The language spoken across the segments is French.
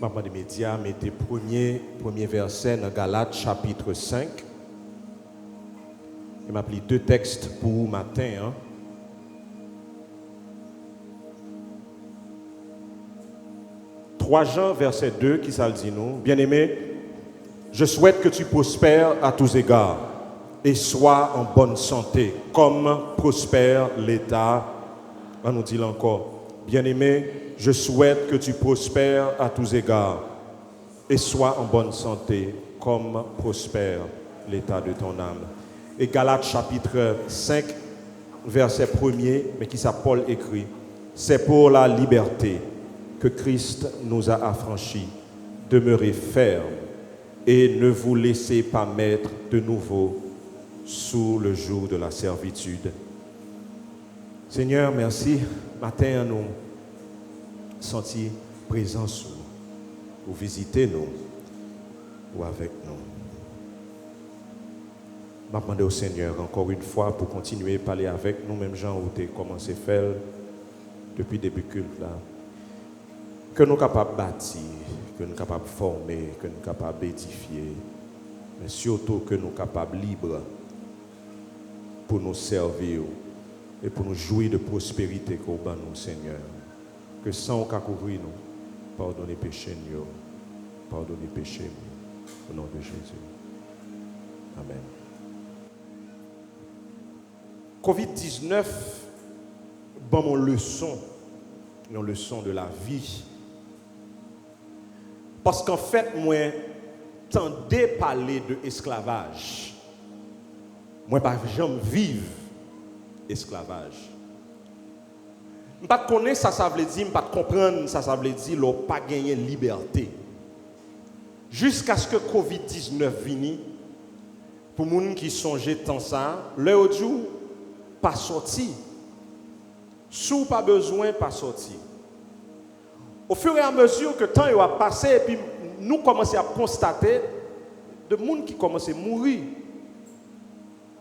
Maman des médias, mettez premier verset dans Galates chapitre 5. Il m'a appelé deux textes pour vous matin. Hein. Jean verset 2 qui ça le dit nous. Bien-aimé, je souhaite que tu prospères à tous égards et sois en bonne santé, comme prospère l'État. On nous dit encore. Bien-aimé, je souhaite que tu prospères à tous égards et sois en bonne santé, comme prospère l'état de ton âme. Et Galates chapitre 5, verset 1er, mais qui ça Paul écrit, c'est pour la liberté que Christ nous a affranchis. Demeurez fermes et ne vous laissez pas mettre de nouveau sous le joug de la servitude. Seigneur, merci. Matin, nous sentir présence ou visiter nous ou avec nous. Je demande au Seigneur encore une fois pour continuer à parler avec nous, même gens où tu as commencé à faire depuis le début culte là. Que nous sommes capables de bâtir, que nous sommes capables de former, que nous sommes capables d'édifier, mais surtout que nous sommes capables libres pour nous servir et pour nous jouir de prospérité qu'au bas nous, Seigneur. Que sans aucun couvrir nous, pardonnez péché nous, pardonnez péché nous, au nom de Jésus. Amen. COVID-19, bon, mon leçon, une leçon de la vie. Parce qu'en fait, moi, tendais parler de esclavage. Moi, par exemple, vivre esclavage. Je ne pas connaître ça veut dire, je ne pas comprendre ça veut dire, ne pas gagner liberté. Jusqu'à ce que COVID-19 vienne, pour les gens qui songeaient tant ça, leur jour, pas sorti. Sous pas besoin, pas sorti. Au fur et à mesure que le temps a passé, et puis nous commençons à constater de gens qui commencent à mourir.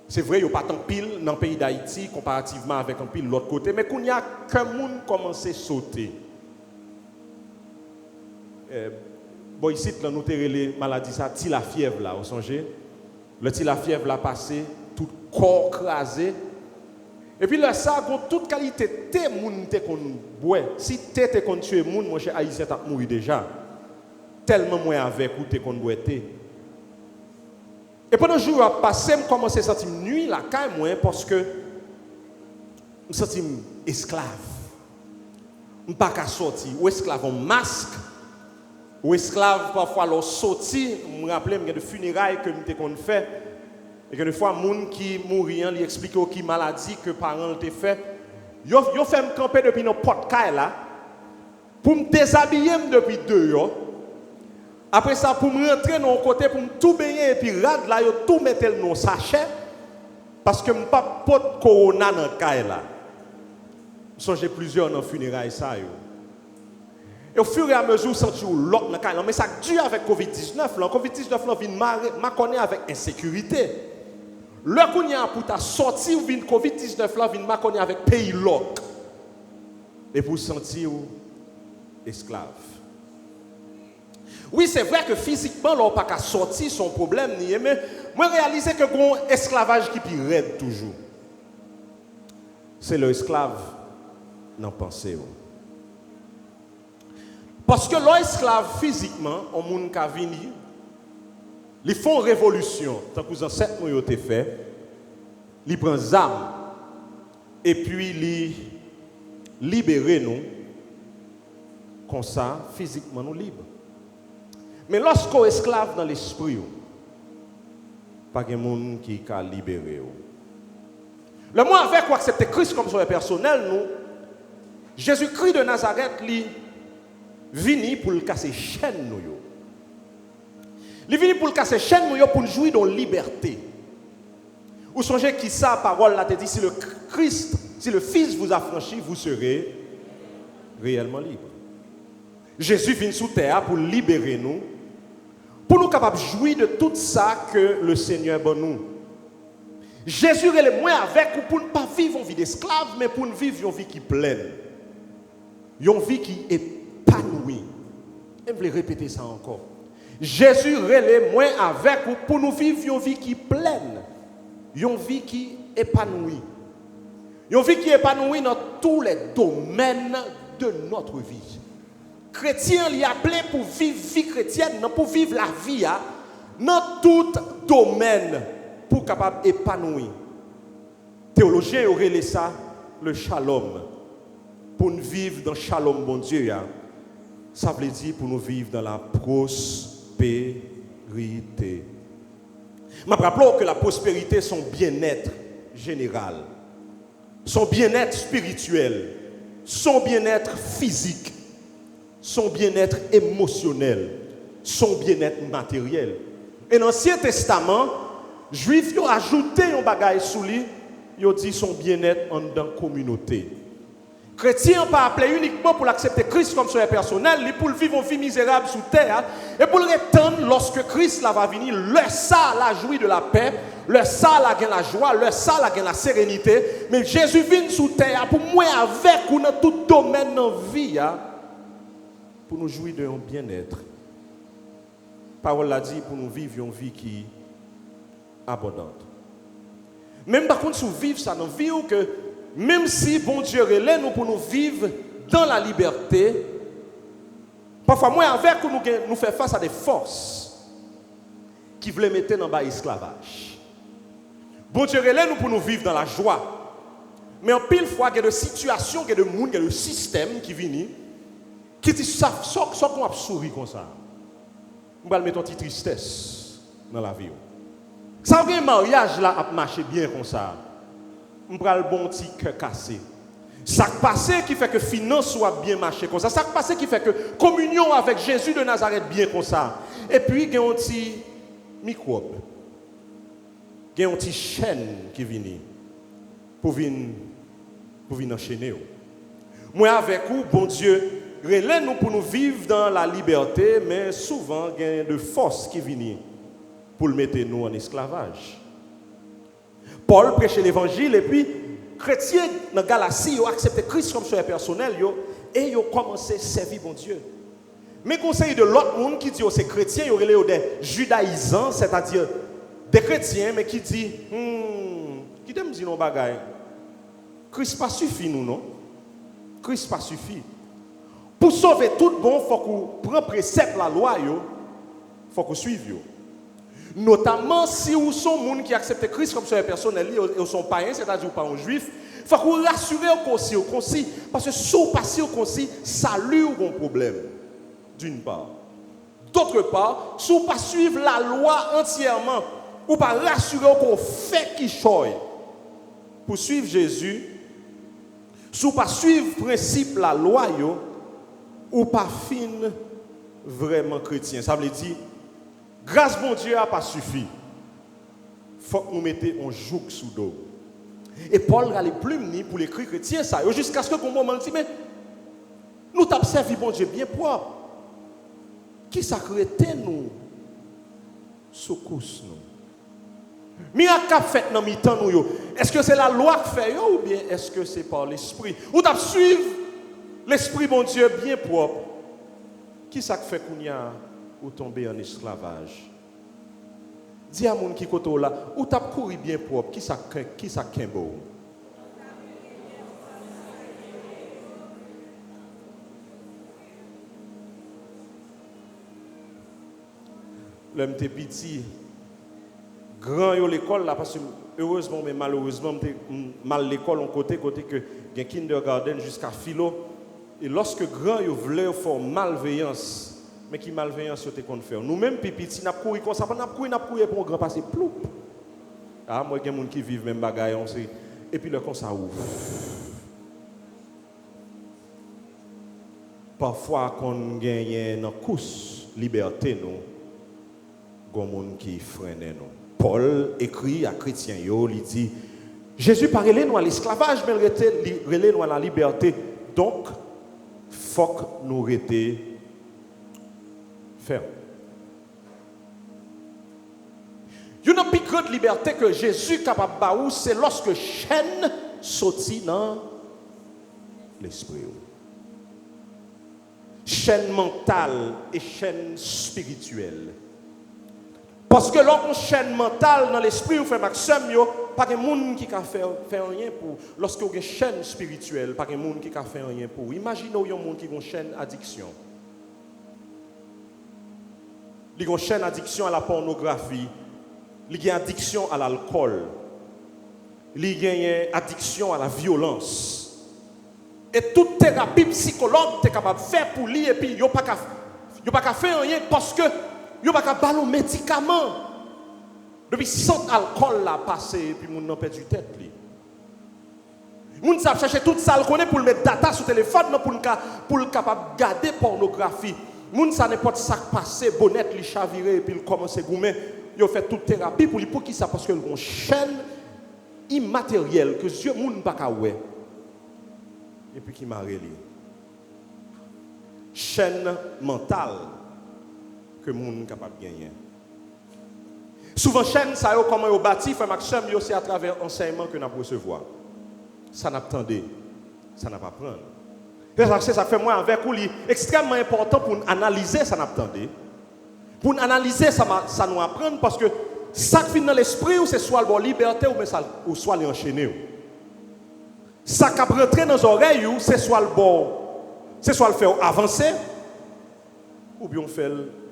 C'est vrai, il n'y a pas tant pile dans le pays d'Haïti comparativement avec un pile de l'autre côté, mais qu'il y a qu'un monde commence à sauter. Bon, ici, nous avons les maladies, ça, la fièvre là, vous songez? La fièvre là passé, tout corps crasé. Et puis là, ça a toute qualité de thé, qu'on boit. Si thé te qu'on tue moun, mon cher Haïtien t'a mouru déjà. Tellement moins avec ou te qu'on boit thé. Et pendant le jour à passer, je commence à sentir nuit la caille moi parce que je me sens esclave. Je ne peux pas sortir. Ou esclave en masque. Ou esclave parfois leur sortir. Je me rappelle de funérailles que nous fait. Et que des fois, les gens qui mourent, ils expliquent qui maladie que les parents ont fait. Ils ont fait me camper depuis nos portes là. Pour me déshabiller depuis 2 jours. Après ça, pour me rentrer dans le côté, pour me tout baigner et puis rad là, yo tout mettre dans le sachet. Parce que je n'ai pas de corona dans le cas là. J'ai plusieurs dans le funérailles ça. Et au fur et à mesure, je sens l'autre dans le cas là. Mais ça dure avec COVID-19. Le COVID-19 vient m'accorder avec insécurité. Le qu'on y a pour ta sortie ou vient COVID-19 là vient m'accorder avec pays l'autre. Et pour sentir esclave. Oui, c'est vrai que physiquement, on n'a pas qu'à sortir son problème, mais moi, réaliser que un esclavage qui est raide toujours. C'est l'esclave dans pensée. Parce que l'esclave physiquement, on monde qui vient, ils font révolution, tant que les ancêtres nous ont fait, ils prennent des armes, et puis ils libèrent nous, comme ça, physiquement nous libres. Mais lorsqu'on est esclave dans l'esprit, pas de monde qui a libéré. Le mot avec quoi accepter Christ comme son personnel, nous, Jésus-Christ de Nazareth, lui, vini pour le casser chaîne nous. Il vini pour le casser chaîne nous pour nous jouir de liberté. Vous songez qui ça, parole là te dit, si le Christ, si le Fils vous a franchi, vous serez réellement libre. Jésus vient sous terre pour libérer nous. Pour nous capables de jouir de tout ça que le Seigneur donne nous. Jésus est le moins avec nous pour ne pas vivre une vie d'esclave, mais pour nous vivre une vie qui est pleine. Une vie qui est épanouie. Je vais répéter ça encore. Jésus relève moi avec vous pour nous vivre une vie qui est pleine, une vie qui est épanouie. Une vie qui est épanouie dans tous les domaines de notre vie. Chrétien, il est appelé pour vivre la vie chrétienne, non pour vivre la vie dans tout domaine pour capable d'épanouir. Théologiens auraient laissé ça le shalom. Pour nous vivre dans le shalom, bon Dieu, ça veut dire pour nous vivre dans la prospérité. Je me rappelle que la prospérité, son bien-être général, son bien-être spirituel, son bien-être physique, son bien-être émotionnel, son bien-être matériel. Et dans l'Ancien Testament, les Juifs ont ajouté un bagage sous lui, ils ont dit son bien-être en dans la communauté. Chrétien pas appelé uniquement pour accepter Christ comme son personnel, mais pour vivre une vie misérable sous terre, et pour le attendre lorsque Christ là va venir, le ça la jouit de la paix, le ça la gagne la joie, le ça la gagne la sérénité, mais Jésus vient sous terre pour moi avec ou dans tout domaine de la vie, pour nous jouir d'un bien-être. La parole l'a dit pour nous vivre une vie qui est abondante. Même par contre, si vous vivez ça dans la vie, que même si bon Dieu relève nous pour nous vivre dans la liberté, parfois, moi, avec nous faire face à des forces qui veulent mettre dans l'esclavage. Bon Dieu relève nous pour nous vivre dans la joie. Mais en pile fois, il y a des situations, il y a des mondes, il y a des systèmes qui viennent, qui disent ça, qu'on a souri comme ça. On va mettre une petite tristesse dans la vie. Ça veut dire que le mariage là a marché bien comme ça. On prend le bon petit cœur cassé. Ça qui passe qui fait que finance soit bien marché comme ça. Ça qui passe qui fait que communion avec Jésus de Nazareth bien comme ça. Et puis il y a un petit microbe. Il y a un petit chaîne qui vient pour venir enchaîner. Moi avec vous, bon Dieu, relève nous pour nous vivre dans la liberté, mais souvent il y a de forces qui viennent pour le mettre nous en esclavage. Paul prêchait l'évangile et puis chrétiens dans Galatie ont accepté Christ comme son personnel et ils ont commencé à servir bon Dieu. Mais conseil de l'autre monde qui dit que c'est chrétien, il y aurait des judaïsants, c'est-à-dire des chrétiens mais qui dit qui t'aime dire non bagaille. Christ pas suffit nous non. Christ pas suffit. Pour sauver tout le monde, il faut qu'on prenne précepte la loi, il faut qu'on suive. Notamment si vous sont gens qui acceptent Christ comme son personnel, ils sont païens, c'est-à-dire pas un juif, il faut qu'on rassure au concis, parce que si vous passez au concis, salut ou un problème, d'une part. D'autre part, si vous ne pas suivre la loi entièrement, ou pas rassurer qu'on fait qui choisit pour suivre Jésus, si vous ne pas suivre le principe la loi, ou pas fin vraiment chrétien. Ça veut dire, grâce bon Dieu n'a pas suffi. Il faut que nous mettions un joug sous dos. Et Paul a les plumes pour l'écrit chrétien ça. Jusqu'à ce que mon moment dit, mais nous t'avons servi bon Dieu bien propre. Qui s'accrétait nous? Secousse nous. Miracle qu'a fait dans mi-temps nous. Est-ce que c'est la loi qui fait ou bien est-ce que c'est par l'esprit? Ou t'as suivre l'esprit bon Dieu bien propre. Qui ça fait qu'on y a ou tomber en esclavage? Dis à mon qui côté là, ou t'as couru bien propre, qui ça kembo? L'homme t'es petit, grand yo l'école là parce que heureusement mais malheureusement mal l'école en côté que gen kindergarten jusqu'à philo et lorsque grand yo voulait faire malveillance. Mais qui malveillance te qu'on faire. Nous-mêmes, petit, n'a couru comme ça, n'a couru pour un grand passé ploup. Ah, moi, il y a des gens qui vivent même bagaille, on sait. Et puis le comme ça ouvre. Parfois, quand on gagne une course liberté, nous, il y a des gens qui freinent nous. Paul écrit à chrétiens, il dit, Jésus parlait nous à l'esclavage, mais il relève nous à la liberté. Donc, il faut que nous restions ferme. Une plus grande liberté que Jésus est capable de faire, c'est lorsque chaîne sortit dans l'esprit. chaîne mentale et chaîne spirituelle. Parce que lorsqu'on chaîne mentale dans l'esprit, on fait maximum, pas de monde qui a fait rien pour. Lorsqu'on a une chaîne spirituelle, pas de monde qui a fait rien pour. Imaginez un monde qui a une chaîne addiction. Il y a une chaîne addiction à la pornographie. Il y a une addiction à l'alcool. Il y a une addiction à la violence. Et toute thérapie psychologue est capable de faire pour lui et puis il n'y a pas qu'à faire rien parce que il n'y a pas qu'à ballon médicaments. Depuis 100 alcool là passé et puis moun n'a perdu tête li. Moun sa chercher tout ça le connaît pour le mettre data sur téléphone pour le capable garder pornographie. Moun sa n'importe ça passé bonnette li chaviré et puis il commence goumer, il fait toute thérapie pour qui ça parce que une chaîne immatérielle que Dieu moun pas ka ouais. Et puis qui m'a relié. Chaîne mentale que moun capable gagner. Souvent chaîne ça yo comment yo bâti fait maximum yo c'est à travers enseignement que n'a recevoir. Ça n'attendait, ça n'a pas prendre. Ça fait moi avec ou extrêmement important pour analyser ça n'attendait. Pour analyser ça nous apprendre parce que ça qui vient dans l'esprit ou c'est soit la liberté ou soit l'enchaîner. Ça qui rentre dans les oreilles, c'est soit le bon, c'est soit le faire avancer, ou bien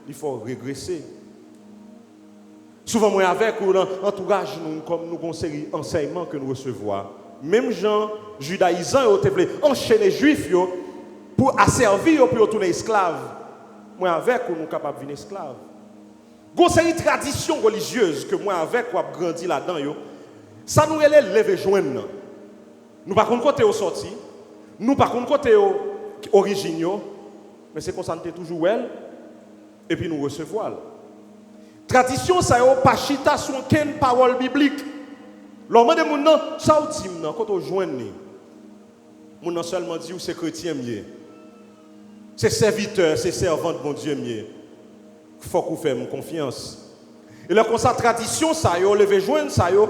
il faut régresser. Souvent, moi, avec ou dans l'entourage, comme nous avons une série d'enseignements que nous recevons, même gens judaïsants, ils ont enchaîné les juifs pour asservir, pour retourner esclaves. Moi, avec ou nous sommes capables de devenir esclaves. Il y a une série de traditions religieuses que moi, avec ou j'ai grandi là-dedans, ça nous relève lever joindre. Nous par contre côté au sorti, nous par contre côté originaux, mais c'est qu'on s'entend toujours elle et puis nous recevons. Tradition ça yo pas chita sur aucune parole biblique. L'homme de moun nan ça ou dit nan quand on joindre moun nan seulement dit ou c'est chrétien mieux. C'est serviteur, c'est servant de mon Dieu mieux. Faut qu'on fait confiance. Et là comme ça tradition ça yo lever joindre ça yo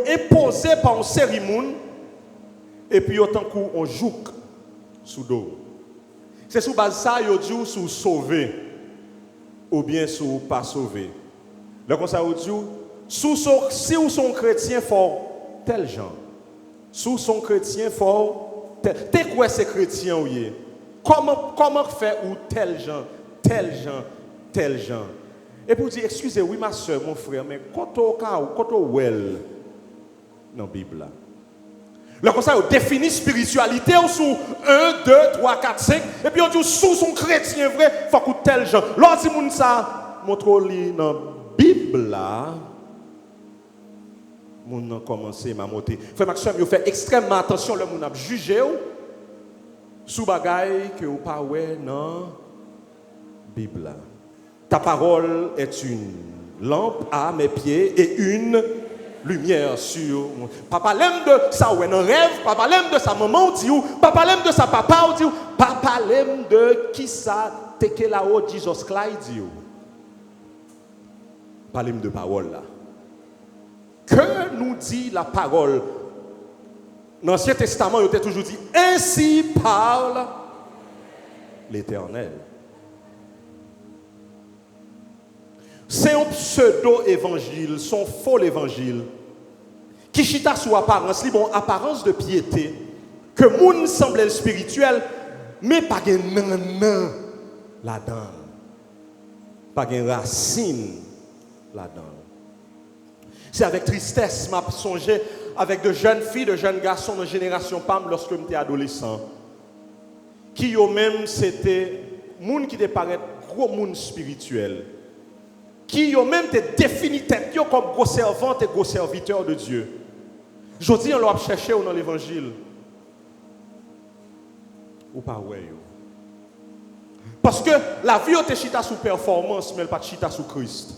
imposé par une série moun. Et puis autant qu'on joue sous dos. C'est sous base ça yo dit sous sauver ou bien sous pas sauver. Là comme ça yo dit si ou son chrétien fort tel genre. Sous son chrétien fort tel quoi c'est chrétien ou yé. Comment faire ou tel genre. Et pour dire excusez oui ma soeur mon frère mais quand on well dans la Bible là. Là, comme ça, on définit spiritualité sous 1, 2, 3, 4, 5. Et puis on dit sous son chrétien vrai, il faut que tel gens. Lorsque on ça, montre-le dans la Bible là, on a commencé à monter. Frère Maxime, il fait extrêmement attention, le monde a jugé sous bagaille que vous pas ouais dans la Bible là. Ta parole est une lampe à mes pieds et une lumière sur moi. Papa l'aime de ça ou un rêve, papa l'aime de sa maman ou dit ou papa l'aime de sa papa ou dit ou papa l'aime de qui ça teke là-haut Jesus Christ dit ou. Pas l'aime de parole là. Que nous dit la parole? Dans l'Ancien Testament, il était toujours dit ainsi parle l'Éternel. C'est un pseudo-évangile, son faux évangile, qui chita sous apparence, bon, apparence de piété, que moun semble spirituel, mais pas de nan là-dedans. Pas de racine là-dedans. C'est avec tristesse, m'a songé avec de jeunes filles, de jeunes garçons de génération PAM lorsque j'étais adolescent, qui eux-mêmes c'était moun qui te paraît gros moun spirituel. Qui ont même défini tête comme gros servante et gros serviteur de Dieu. Je dis, on l'a cherché dans l'évangile. Ou pas, ouais. Parce que la vie est chita sous performance, mais elle pas chita sous Christ.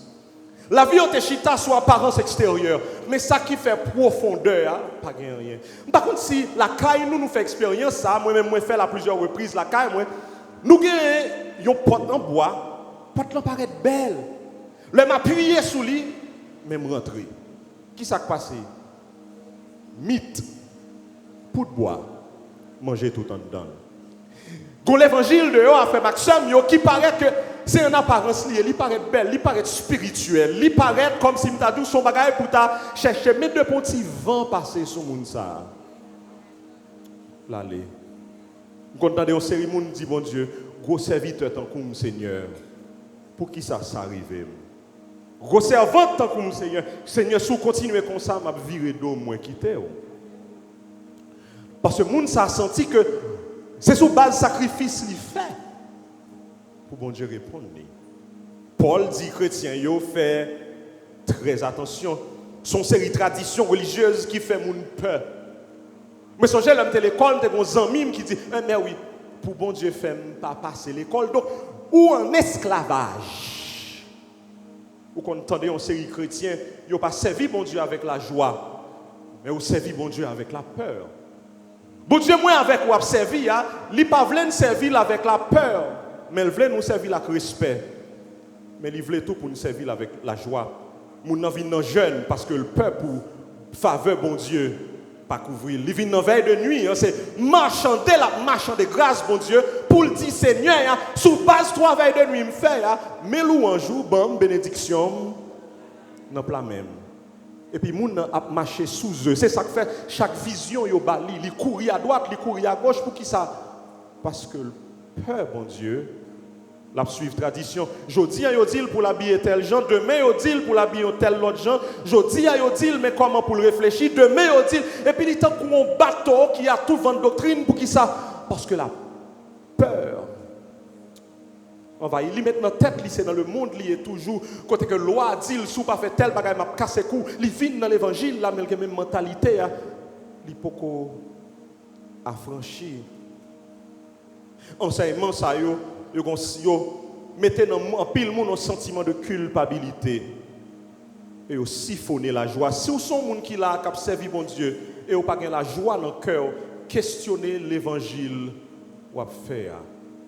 La vie est chita sous apparence extérieure, mais ça qui fait profondeur, pas rien. Par contre, si la caille nous fait expérience, ça, moi-même, moi, fait à plusieurs reprises, la caille, moi, nous gagnons une porte en bois, porte là paraît belle. Le m'a appuyé sous lui, même rentré. Qui s'est passé? Mythe, pour de bois, manger tout en dedans. Gon l'évangile de yo a fait Maxime yo qui paraît que c'est une apparence liée, il paraît belle, il paraît spirituel, il paraît comme si m'ta dit son bagage pour ta chercher mettre de petit vent passer sur moun ça. L'aller. Quand on une série moun dit bon Dieu, gros serviteur tant comme Seigneur. Pour qui ça s'arrive? Gros servant tant comme Seigneur. Seigneur, si vous continuez comme ça, m'a viré d'eau moins quitter. Parce que moun ça a senti que c'est sous base sacrifice qu'il fait. Pour bon Dieu répondre. Paul dit chrétien, yo fait très attention. Son série tradition religieuse qui fait moun peur. Mais son j'ai l'homme de l'école, t'es un ami qui dit, mais oui, pour bon Dieu fait pas passer l'école. Donc, ou en esclavage. Ou qu'on entendait en série chrétien, yo pas servi bon Dieu avec la joie, mais ou servi bon Dieu avec la peur. Bon Dieu, moi avec ou servi, il pas voulu nous servir avec la peur, mais il voulait nous servir avec respect. Mais il voulait tout pour nous servir avec la joie. Moun nan vin nan jeune parce que le peuple pour faveur bon Dieu pas couvrir. Il vient dans veille de nuit, c'est marchander de grâce bon Dieu pour le dire Seigneur, sous base 3 veilles de nuit me fait mes louanges bam bénédiction dans plat même. Et puis moun a marché sous eux. C'est ça que fait chaque vision yo bali, il courir à droite, il courir à gauche pour qui ça? Parce que le peuple bon Dieu la suivre tradition. Jodi a yo dit pour l'habiller tel gens, demain yo dit pour l'habiller tel l'autre gens. Jodi a yo dit mais comment pour le réfléchir, demain yo dit et puis il temps qu'on un bateau qui a tout vent doctrine pour qui ça? Parce que la peur on va y mettre dans tête c'est dans le monde il est toujours côté que loi dit sous pas fait tel bagage m'a casser cou, il vient dans l'évangile là mais le même mentalité il poko affranchi. Enseignement ça yo mettez en pile monde un sentiment de culpabilité et au siphonner la joie. Si vous sont monde qui là qui servi bon Dieu et vous pas la joie dans le cœur, questionner l'évangile ou faire.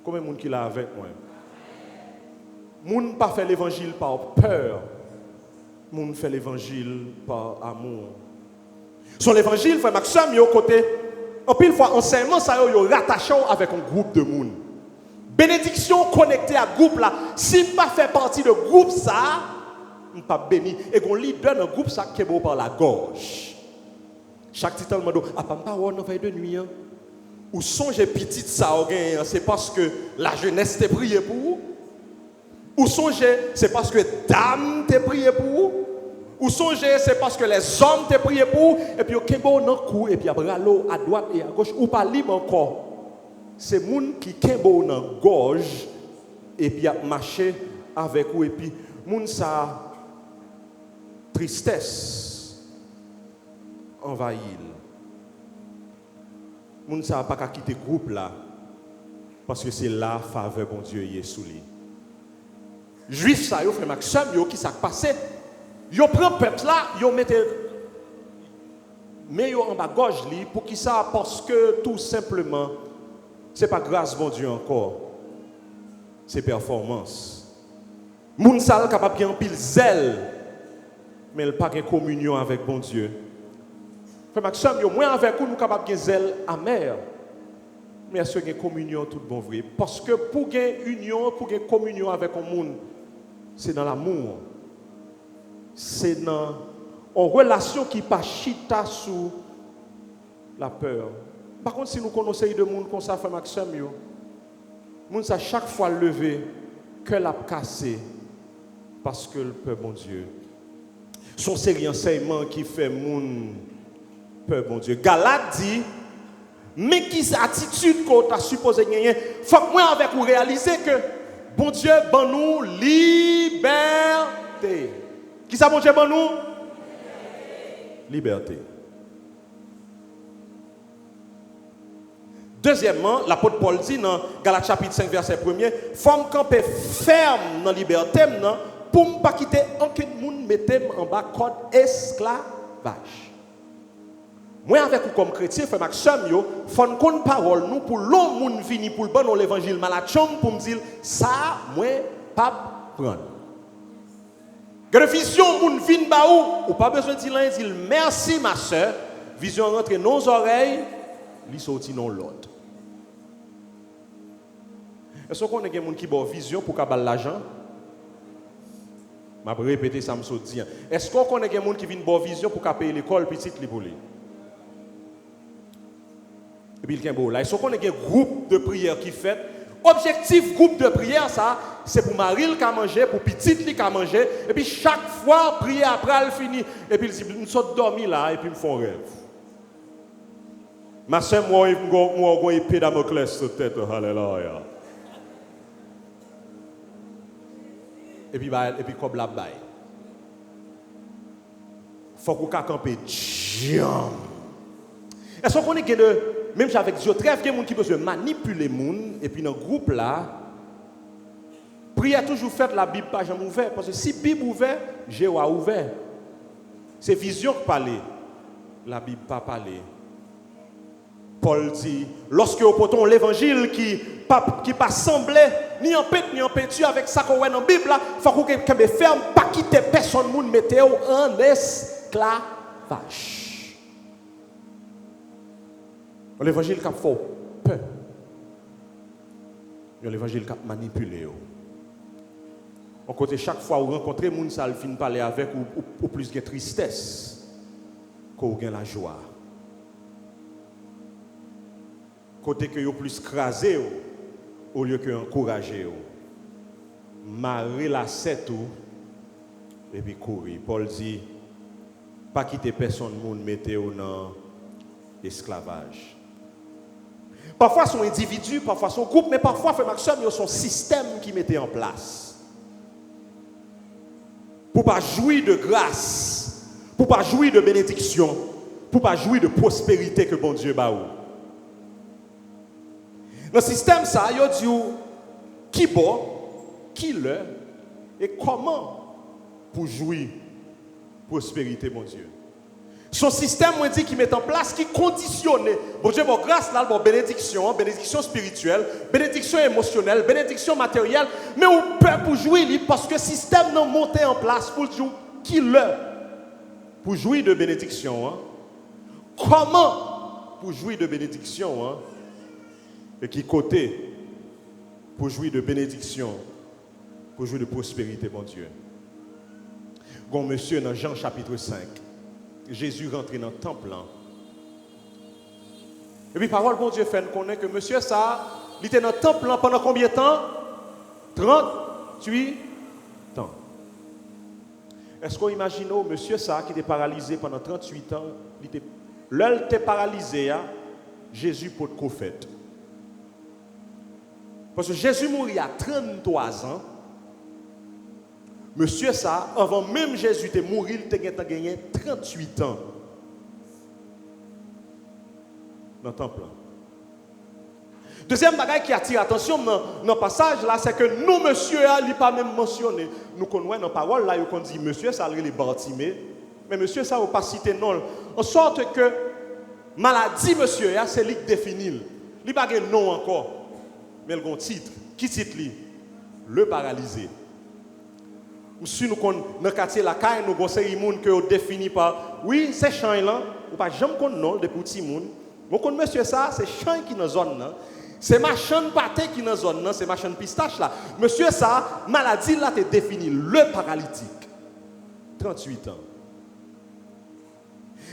Combien de monde qui là avec moi? Moun pas fait l'évangile par peur. Moun fait l'évangile par amour. Son l'évangile fait Maxime yo côté en pile fois enseignement ça yo rattaché avec un groupe de monde. Bénédiction connectée à groupe là. Si je ne fais pas partie de groupe ça, je ne suis pas béni. Et qu'on leader dans groupe ça qui est beau par la gorge. Chaque titre me dit, ah pas on veille de nuit. Ou songez petit ça c'est parce que la jeunesse t'a prié pour vous. Ou songez c'est parce que dame t'a prié pour vous. Ou songez c'est parce que les hommes t'a prié pour vous. Et puis ok bon dans cou et puis après l'eau à droite et à gauche ou pas libre encore. C'est moun qui kembo dans gorge et puis a marché avec vous et puis moun sa tristesse envahit. Moun sa pas quitter groupe là parce que c'est la faveur bon Dieu y est sous lui. Juif ça yo frère Maxime yo qui ça passé yo prend peuple là yo mette mais yo en bas gorge li pour qui ça parce que tout simplement c'est pas grâce bon Dieu encore. C'est performance. Moun sal capable de pile zèle mais il pas de communion avec bon Dieu. Frère Maxime, yo moins avec vous nous capable de zèle amer. Mais est-ce que une communion tout bon vrai parce que pour gagner union, pour gagner communion avec un monde, c'est dans l'amour. C'est dans une relation qui pas chita sous la peur. Par contre, si nous connaissons de monde comme ça, frère Maxime, monde ça chaque fois levé, que l'a cassé, parce que le peuple bon Dieu. Son série enseignement qui fait monde peuple bon Dieu. Galate dit, mais qui c'est attitude qu'on t'a supposé gagner? Faut que moi avec vous réaliser que bon Dieu ban nous liberté. Qui ça bon Dieu ban nous? Liberté. Deuxièmement, l'apôtre Paul dit dans Galates chapitre 5 verset 1er, femme camper ferme dans la liberté pour ne pas quitter aucun monde mettre en bas code esclavage. Moi avec vous comme chrétien, frère Maxime yo, faut qu'on parole nous pour l'homme monde vini pour le bon l'évangile malachon pour me dire ça moi pas prendre. Que vision monde vinn ba ou pas besoin de dire merci ma sœur, vision rentre nos oreilles, li sorti non l'autre. Est-ce qu'on a des gens qui ont vision pour avoir l'argent? Je vais répéter ça, je me dis. Est-ce qu'on a des gens qui viennent avoir vision pour payer l'école petite pour lui? Et puis, est-ce qu'on a des groupes de prière qui fait? Objectif groupe de prière, ça, c'est pour Marie qui a mangé, pour petite qui a mangé. Et puis, chaque fois, prier après, elle finit. Et puis, il dit, je suis dormi là, et puis, je me fais un rêve. Ma soeur, moi, je suis épée Damoclès sur tête. Alléluia. Et puis, comme la baille. Il faut qu'on campe. Est-ce qu'on est que même avec Dieu, il y a des gens qui peuvent manipuler les gens, et puis dans le groupe là, prière toujours faite, la Bible pas jamais ouverte. Parce que si la Bible ouverte, Jéhovah a ouvert. C'est vision qui parle. La Bible pas parler. Paul dit, lorsque vous portez l'évangile qui pas semblé ni en pète ni en peinture avec ça qu'on voit dans la Bible, il faut que vous ferme, pas quitter personne, mettez en esclavage. L'évangile qui a fait peur. L'évangile qui a manipulé. En côté, chaque fois que vous rencontrez les gens, ça finit parler avec ou plus de tristesse qu'au gain la joie. Côté que vous plus crasé au lieu que encourager. Marrer la sette et puis courir. Paul dit, pas quitter personne, mettez dans l'esclavage. Parfois, son individu, parfois son groupe, mais parfois, frère Maxime, il y a son système qui mettait en place. Pour ne pas jouir de grâce, pour ne pas jouir de bénédiction, pour ne pas jouir de prospérité que bon Dieu bat. Dans le système, ça, il y a dit qui bon, qui le, et comment pour jouir de prospérité, mon Dieu. Son système, moi, dit qu'il met en place, qui conditionne. Bon Dieu, bon grâce là, bon bénédiction, bénédiction spirituelle, bénédiction émotionnelle, bénédiction matérielle, mais on peut pour jouir parce que le système n'a monté en place pour jouer qui le pour jouir de bénédiction. Hein? Comment pour jouir de bénédiction? Hein? Et qui côté pour jouir de bénédiction, pour jouir de prospérité, mon Dieu. Bon monsieur, dans Jean chapitre 5. Jésus rentre dans le temple. Et puis, parole, bon Dieu, fait nous connaître que monsieur, ça, il était dans le temple pendant combien de temps? 38 ans. Est-ce qu'on imagine, monsieur, ça, qui était paralysé pendant 38 ans, l'œil était paralysé, hein? Jésus pour le fait. Parce que Jésus mourit à 33 ans. Monsieur ça, avant même Jésus de mourir, il a gagné 38 ans dans le temple. Deuxième bagage qui attire l'attention dans le passage là, c'est que nous, monsieur, il n'est pas même mentionné. Nous connaissons dans la parole là, on dit monsieur, ça les Bartimée, mais monsieur, ça n'a pas cité non. En sorte que maladie, monsieur, c'est lui qui définit. Il n'y a pas de nom encore, mais il y a un titre. Qui titre lui? Le paralysé. Si nous connaissons dans le quartier la caille, nous avons des gens qui définissent par oui, c'est champ là, ou pas jamais qu'on non depuis petit monde. Moi connais monsieur ça, c'est champ qui dans zone là. C'est machin pâté qui dans zone là, c'est machin pistache là. Monsieur ça, maladie là te défini le paralytique. 38 ans.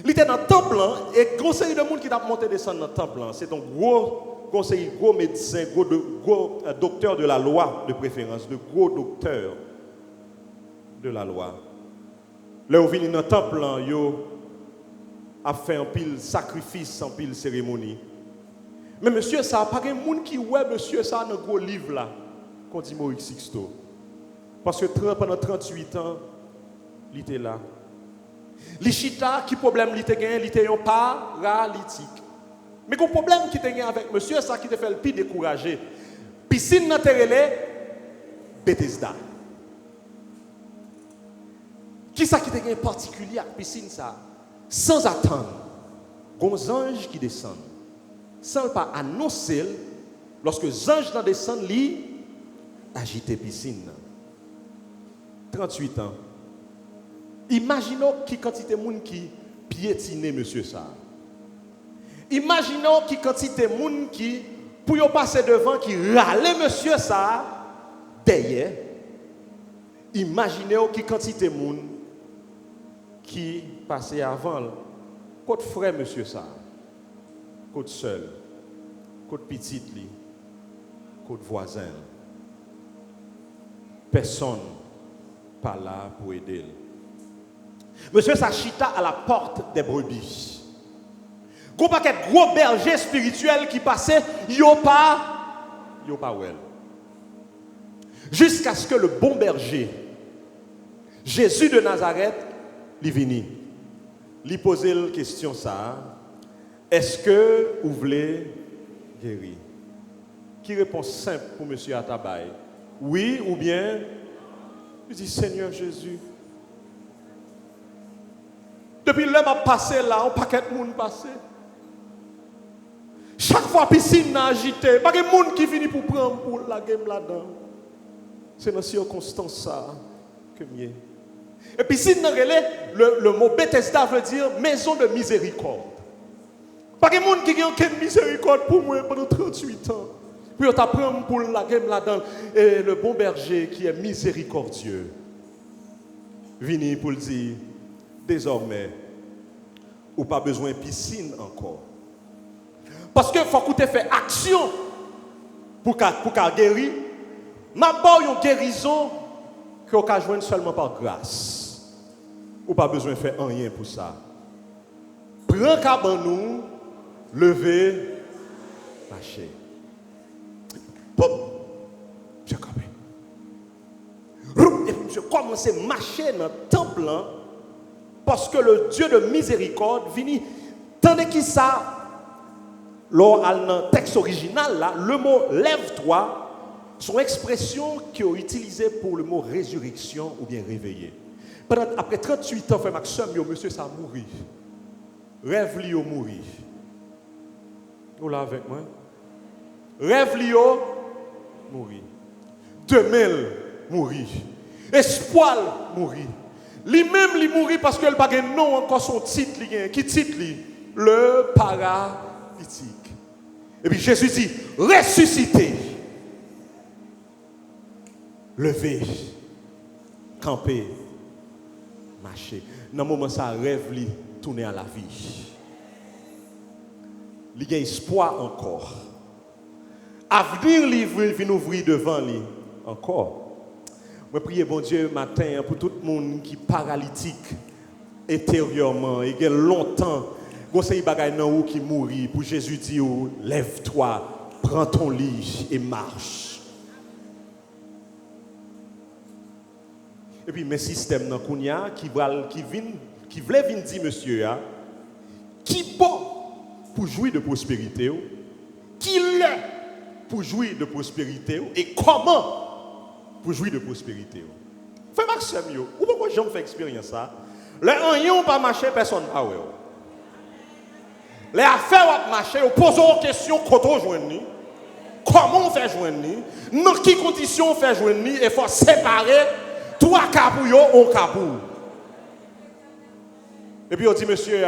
Il était dans le temple et conseil de monde qui t'a monté descendre dans le temple, c'est un gros conseiller, gros médecin, gros docteur de la loi de préférence, de gros docteur de la loi. Là où vient dans le temple, yo a fait un pile sacrifice, un pile cérémonie. Mais monsieur, ça n'a pas de monde qui ouais monsieur ça dans le gros livre là, qu'on dit Maurice Sixto. Parce que pendant 38 ans, il était là. L'Ichita, qui problème il était gagné, il était un paralytique. Mais le problème qui était gagné avec monsieur, ça qui te fait le plus décourager. Piscine n'a terrelé, Bethesda. Qui ça qui était gagné particulier avec piscine ça? Sans attendre, les anges qui descendent, sans pas annoncer, lorsque les anges descendent, ils agitent la piscine. 38 ans. Imaginons qui quantité de monde qui piétine monsieur ça. Imaginons qui quantité de monde qui pour y passer devant, qui râlait monsieur ça, derrière, imaginez qui quantité de monde qui passait avant, côté frère monsieur ça, côté seul, côté petite li, côté voisin. Personne pas là pour aider. Monsieur Sachita à la porte des brebis. Gros paquet gros berger spirituel qui passait, yo pas well. Jusqu'à ce que le bon berger, Jésus de Nazareth, lui vienne. Lui poser la question ça. Est-ce que vous voulez guérir? Qui réponse simple pour monsieur Atabaye? Oui ou bien? Il dit Seigneur Jésus. Depuis l'heure m'a passé là, un paquet de monde passé. Chaque fois piscine n'a agité, pas de monde qui finit pour prendre pour la game là-dedans. C'est dans ces circonstances ça que mieux. Et puis si le mot Bethesda veut dire maison de miséricorde. Pas de monde qui a aucune miséricorde pour moi pendant 38 ans. Puis on t'apprend pour la game là-dedans. Et le bon berger qui est miséricordieux vient pour le dire désormais, ou pas besoin de piscine encore. Parce que faut que tu fasses action pour guérir. Ma pas une guérison que vous pouvez joindre seulement par grâce. Ou pas besoin de faire rien pour ça. Prends cabanou, lever, marcher. Boum! Je comprends. Et puis je commence à marcher dans le temple parce que le Dieu de miséricorde vient. Tandis que ça, dans le texte original, là, le mot lève-toi, son expression qui est utilisée pour le mot résurrection ou bien réveiller. Après 38 ans, frère Maxime, monsieur, ça a mouru. Rêve lui, mourir. Vous là avec moi? Rêve lui, mourir. Demain, mourir. Espoir, mourir. Lui-même, il mourit parce qu'il n'a pas de nom encore son titre. Qui titre lui? Le paralytique. Et puis Jésus dit, ressuscitez. Levez. Camper. Marcher. Dans le moment ça rêve lui tourner à la vie. Il y a espoir encore. Avenir lui vient ouvrir devant lui encore. Je prie bon Dieu matin pour tout le monde qui est paralytique intérieurement et qui a longtemps conseil bagay nan ou qui mourit pour Jésus dit lève-toi, prends ton lit et marche. Et puis mes systèmes dans kounya qui voulait venir dire monsieur qui bon pour jouir de prospérité qui l'est pour jouir de prospérité et comment pour jouir de prospérité. Fais Maxime ou pourquoi j'en fais expérience ça? Les gens pas marcher personne pas ouais. Les affaires ont marché, on pose une question comment joindre, comment on fait joindre, dans quelles conditions on fait joindre, et il faut séparer trois capouilles en capou. Et puis on dit monsieur,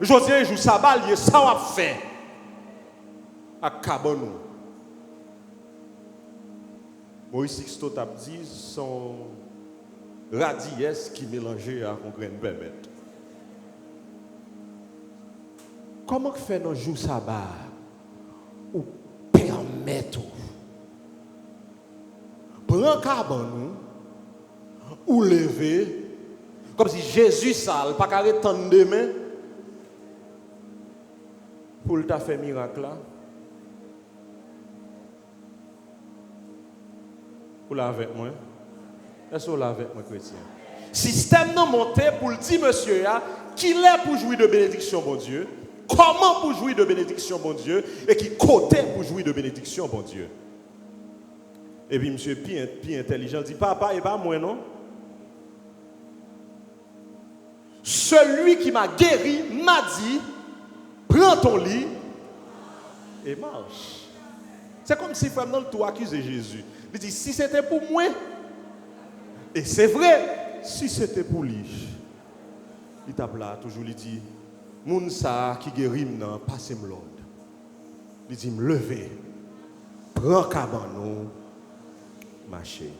José joue sabal, il y a ça on a fait à cabanou. Moïse Sixto t'a dit son radiesse qui mélangeait à un grain de bébête. Comment faire nos jours sabbat ou permettre prendre cabanou ou lever comme si Jésus sale pas carré tant demain pour t'a fait miracle là. Vous là avec moi? Est-ce que vous là avec moi, chrétien? Système non monté pour le dire, monsieur, qu'il est pour jouir de bénédiction, bon Dieu. Comment pour jouir de bénédiction, bon Dieu? Et qui côté pour jouir de bénédiction, bon Dieu? Et puis, monsieur, puis intelligent, dit, papa, et pas moi, non? Celui qui m'a guéri m'a dit, prends ton lit et marche. C'est comme si frère dans le tout accusait Jésus. Il dit, si c'était pour moi, et c'est vrai, si c'était pour lui, il tape là, toujours, il dit, moun sa qui guérit, passez-moi l'ordre. Il dit, me lever, prend cabanon, marcher.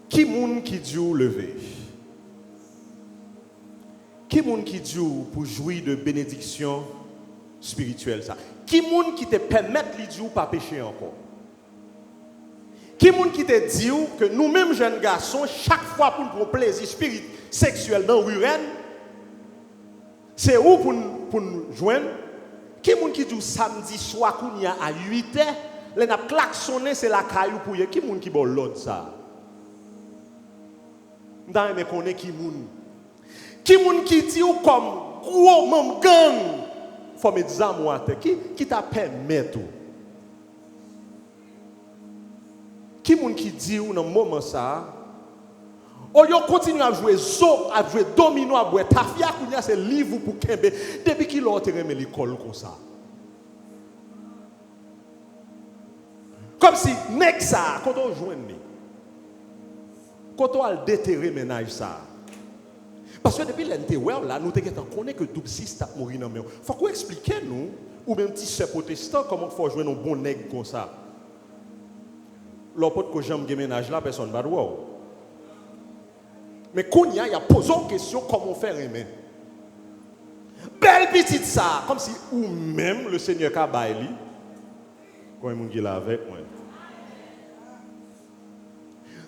Qui moun qui dit lever? Qui moun qui dit pour jouir de bénédiction spirituelle ça? Qui moun qui te permet de dire pas pécher encore? Qui moun qui te dit que nous-mêmes jeunes garçons chaque fois pour nous plaisir spirituel sexuel dans l'urène, c'est où pour nous joindre? Qui moun qui dit samedi soir qu'on y a à 8h, les n'a klaxonné c'est la caillou pour y. Qui moun qui bon l'autre ça? Dans me connaît qui moun qui dit ou comme gros même gang faut mettre ça moi qui t'a permis tout qui moun qui dit ou dans moment ça au lieu continuer à jouer zo à jouer domino à boire tafia kounya c'est livre pour kembe depuis qu'il a remis l'école comme ça comme si nek ça quand on joindre quand on a déterré ménage ça. Parce que depuis l'intérieur là, nous connaissons que double système mourir dans nous. Faut qu'on explique nous ou même petit sœur protestant comment faut jouer nos bons nègres comme ça. L'autre que j'aime ménage là personne va voir. Mais quand il y a posé une question comment faire aimer. Belle petite ça comme si ou même le Seigneur Kabaili quand il est là avec moi.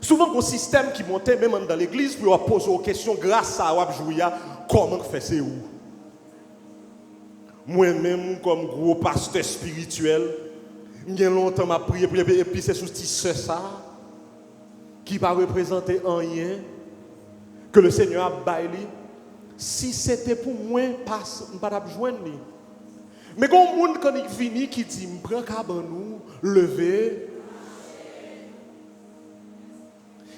Souvent, un système qui montait même dans l'église pour poser aux questions grâce à Wabjouya, comment faire c'est où? Moi-même, comme gros pasteur spirituel, j'ai longtemps m'a prié, et puis c'est sous ça qui va représenter rien que le Seigneur a baillé. Si c'était pour moi, je ne vais pas joindre. Mais quand il y a un monde qui vient qui dit, je prends cabanou, lever.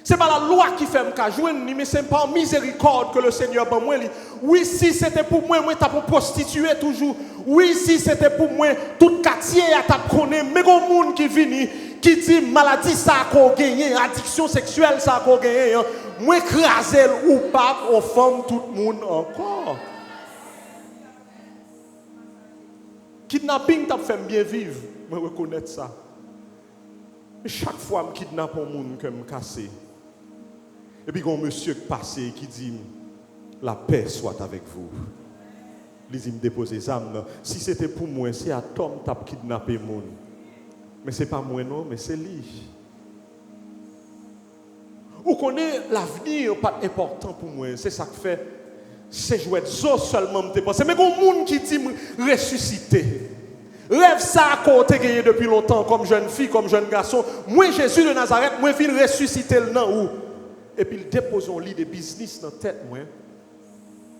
Ce n'est pas la loi qui fait me joindre, mais c'est par miséricorde que le Seigneur m'a moi. Oui, si c'était pour moi, je t'ai prostitué toujours. Oui, si c'était pour moi, tout quartier a connaît. Mais il y a un monde qui vient, qui dit maladie ça a gagné, addiction sexuelle ça a gagné. Moi, écraser ou pas, aux femmes, tout le monde encore. Kidnapping t'a fait bien vivre, je reconnais ça. Mais chaque fois que je kidnappe un monde que je casse. Et puis, il y a un monsieur qui passe qui dit la paix soit avec vous. Il dit me déposer les âmes. Si c'était pour moi, c'est à Tom qui a kidnappé le monde. Mais ce n'est pas moi, non, mais c'est lui. Vous connaissez l'avenir, pas important pour moi. C'est ça que fait. C'est jouer zo seulement me dépenser. Mais il y a un monde qui dit ressusciter. Rêve ça à côté gagné depuis longtemps, comme jeune fille, comme jeune garçon. Moi, Jésus de Nazareth, moi, je viens ressusciter le nom où. Et puis il dépose un lit de business dans la tête.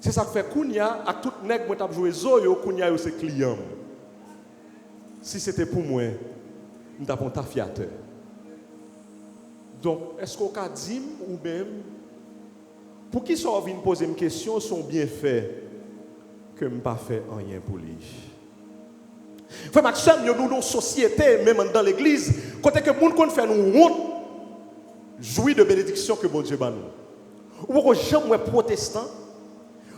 C'est ça que fait Kounia, à tout nèg moi t'a joué Zoyo, Kounia yo c'est client. Si c'était pour moi, nous t'avons ta fiateur. Donc, est-ce qu'on a dit ou même, pour qui sont venus poser une question, sont bien faits que je n'ai pas fait rien pour lui. Frère Maxime, nous avons une société, même dans l'église, côté que les gens fait nous honte, jouir de bénédiction que bon Dieu bat nous. Ou que jamais protestant,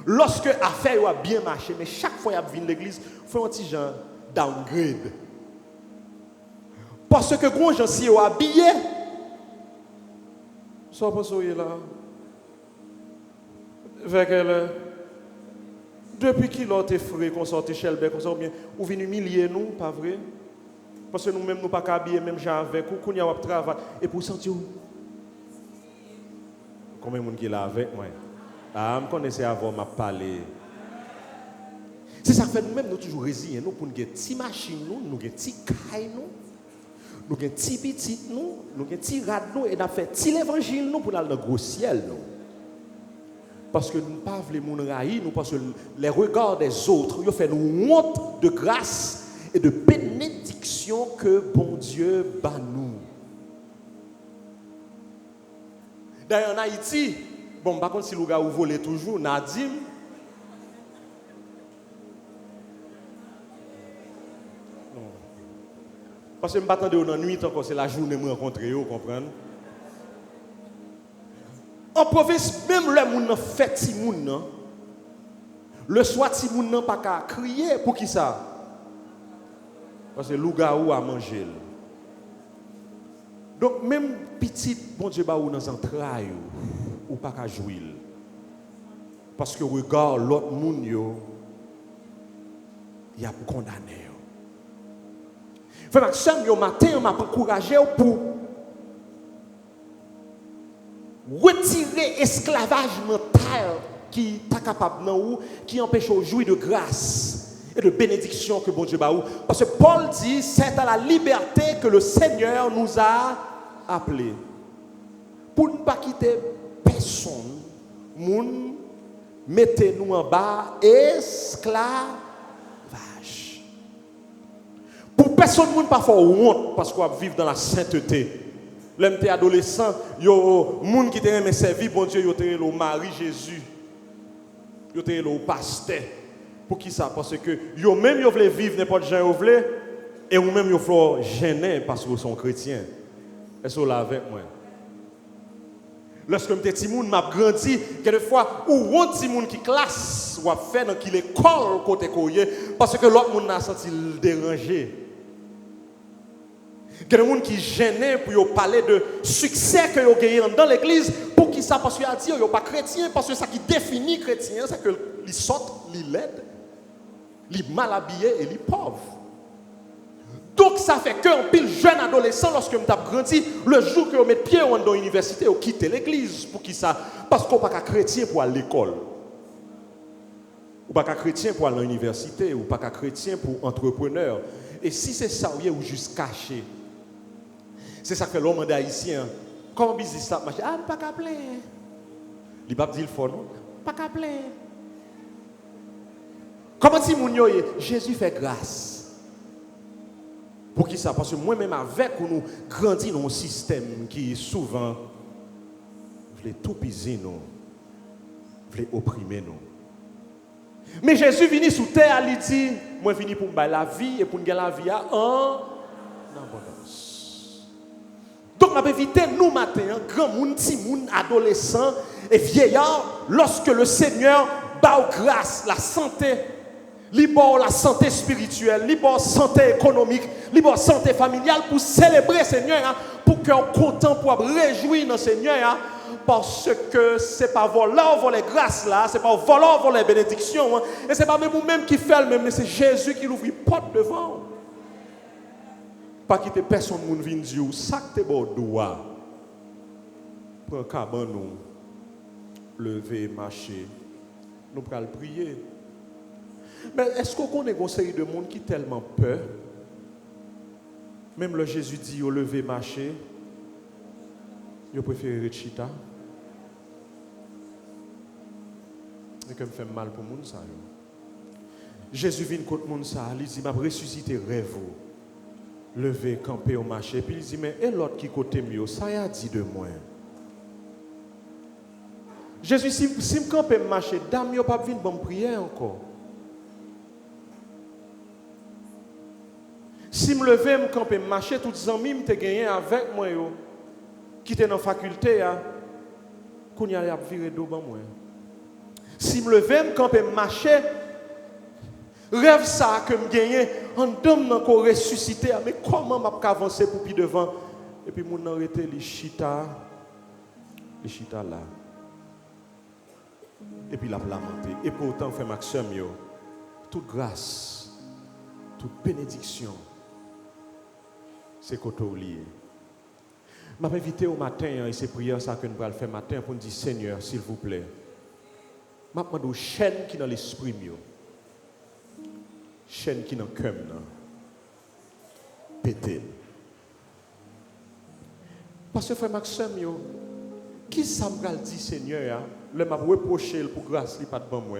lorsque l'affaire a bien marché, mais chaque fois qu'il vient à l'église, il faut un petit genre downgrade. Parce que quand gens si habillé, ça pas soyez là. Avec elle, depuis qu'il a été frais, qu'on sortait chez le qu'on bien, ou vient humilier nous, pas vrai? Parce que nous-mêmes, nous pas habiller même gens avec, ou qu'on y a un travail, et pour sentir. Combien de monde qui est là avec moi? Ah, je connaissais avant de parler. C'est ça que fait nous-mêmes, nous toujours résilients. Nous, pour nous, une petite machine, nous avons une petite caille, nous avons une petite petite, nous avons un petit rad, et nous avons fait petit l'évangile, nous, pour aller dans le gros ciel. Nous. Parce que nous ne pouvons pas les gens railler, nous, parce que les regards des autres, ils font nous honte de grâce et de bénédiction que bon Dieu bat nous. D'ailleurs, en Haïti, bon, par contre, si le gars vole toujours, Nadim, non. Parce que je m'attendais dans la nuit, encore c'est la journée que je rencontre, vous comprenez? En province, même le monde fait si moun, le soir, si moun n'a pas qu'à crier, pour qui ça? Parce que loup-garou a mangé. Donc, même petit, bon Dieu, ou dans entrailles, ou pas qu'à jouir. Parce que regarde l'autre monde, il a condamné. Frère Maxime, au matin, on m'a encouragé pour retirer l'esclavage mental qui est capable de nous, qui empêche de jouir de grâce et de bénédiction que bon Dieu a. Parce que Paul dit, c'est à la liberté que le Seigneur nous a appelés. Pour ne pas quitter personne, mettez-nous en bas, esclavage. Pour personne, ne pas faire honte parce qu'on vit dans la sainteté. L'homme était adolescent, yo moun qui te servi, bon Dieu, yo te le mari Jésus. Yo te le pasteur. Pour qui ça? Parce que yo même yo voulez vivre n'importe gens yo voulez et ou même yo faut gêner parce que sont chrétiens. Est-ce que là avec moi? Lorsque j'étais petit moun m'a grandi, quelquefois ou on petit moun qui classe ou a fait dans qui l'école côté koye parce que l'autre moun n'a senti dérangé. Il y a des gens qui gênent pour parler de succès que vous avez dans l'église. Pour qui ça? Parce qu'il a dit qu'ils ne sont pas chrétiens. Parce que ça qui définit chrétien, c'est qu'ils sortent, ils l'aident, ils mal habillés et ils pauvres. Donc ça fait qu'un pile jeune adolescent, lorsque vous avez grandi, le jour que vous mettez pied dans l'université, vous quittez l'église. Pour qui ça? Parce qu'on n'est pas chrétien pour aller à l'école. Ou pas chrétien pour aller à l'université. Ou pas chrétien pour entrepreneur. Et si c'est ça, ou juste caché. C'est ça que l'homme haïtien. Comment business ça marche? Ah, pas qu'à plaindre. Il va dire le fond, non? Pas qu'à plaindre. Comment si mon Jésus fait grâce? Pour qui ça? Parce que moi-même avec nous grandis dans un système qui souvent veut tout piser nous, veut opprimer nous. Mais Jésus venu sous terre, il dit, moi venu pour me faire la vie et pour me gagner la vie en abondance. Donc, on va éviter nous matin, grand monde, petit monde, adolescent et vieillard, lorsque le Seigneur bat grâce, la santé, la santé spirituelle, la santé économique, la santé familiale pour célébrer le Seigneur, pour qu'on soit content, pour réjouir dans le Seigneur, parce que ce n'est pas voler, voler grâce là, ce n'est pas voler, voler bénédiction, et ce n'est pas même vous-même qui fait le même, mais c'est Jésus qui ouvre la porte devant. Pas quitter personne moun vinn dire ça que t'es bon doigt. Prends caban nous lever marcher. Nous pral prier. Mais est-ce qu'on connaît une série de monde qui tellement peur? Même le Jésus dit au lever marcher. Yo préfère chita. Et que me fait mal pour moun ça yo. Jésus vient contre moun ça, il dit m'a ressuscité rêve. Lever, camper au marché. Puis il dit, mais et l'autre qui côté mieux, ça y a dit de moi. Jésus, si je campe au marché, dame, yo pas venir bon prier encore. Si je lever, je campe au marché, tous les amis te gagné avec moi, qui étaient dans la faculté, qu'on y a viré d'eau moi. Si je lever, je campe au marché, rêve ça que me gagner en dame encore ressuscité mais comment m'a avancer pour puis devant et puis mon arrêté les chita là et puis la lamenté et pourtant frère Maxime yo toute grâce toute bénédiction c'est côté lié m'a invité au matin et c'est prière ça que nous allons faire matin pour nous dire Seigneur s'il vous plaît m'a demandé chaîne qui dans l'esprit mieux chaîne qui dans le cœur, pété. Parce que frère Maxime, qui ça me dit Seigneur, le m'a reproché pour grâce, il pas de bon moi.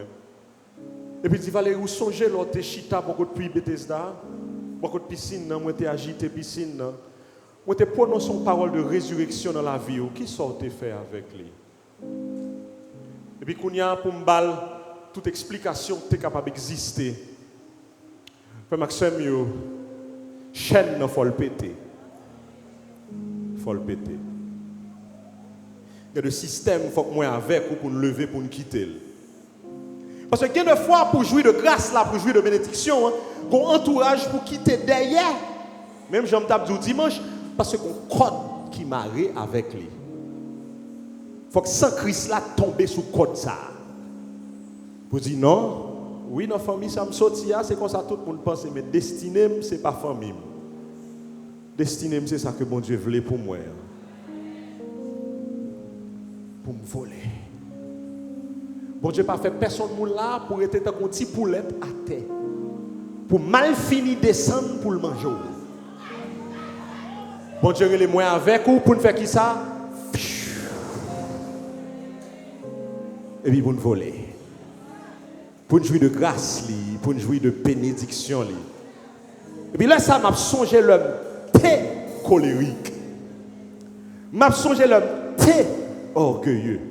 Et puis il va aller où songer l'autre chita beaucoup de puits Bethesda, beaucoup de piscine, moi t'ai agité piscine, moi t'ai prononcé une parole de résurrection dans la vie, qui sortait faire avec lui. Et puis qu'on y a pour me balle toute explication t'es capable d'exister. Frère Maxime, chaîne, il faut le péter. Il faut le péter. Il y a des systèmes, il faut que moi avec ou pour nous lever, pour nous quitter. Parce que quelques fois, pour jouir de grâce, là, pour jouir de bénédiction, hein, qu'on entourage pour quitter derrière. Même j'en tape du dimanche, parce qu'on code qui marre avec lui. Il faut que sans Christ là tombe sous code ça. Pour dire non, oui, dans la famille, ça me sortit, c'est comme ça tout le monde pense, mais destiné, ce n'est pas famille. Destiné, c'est ça que bon Dieu voulait pour moi. Pour me voler. Bon Dieu n'a pas fait personne là pour être un petit poulette à terre. Pour mal finir descendre pour le manger. Bon Dieu les moyens avec ou pour nous faire qui ça? Et puis pour nous voler. Pour nous jouir de grâce, pour nous jouir de bénédiction. Et puis là, ça m'a songé l'homme colérique. M'a songé l'homme orgueilleux.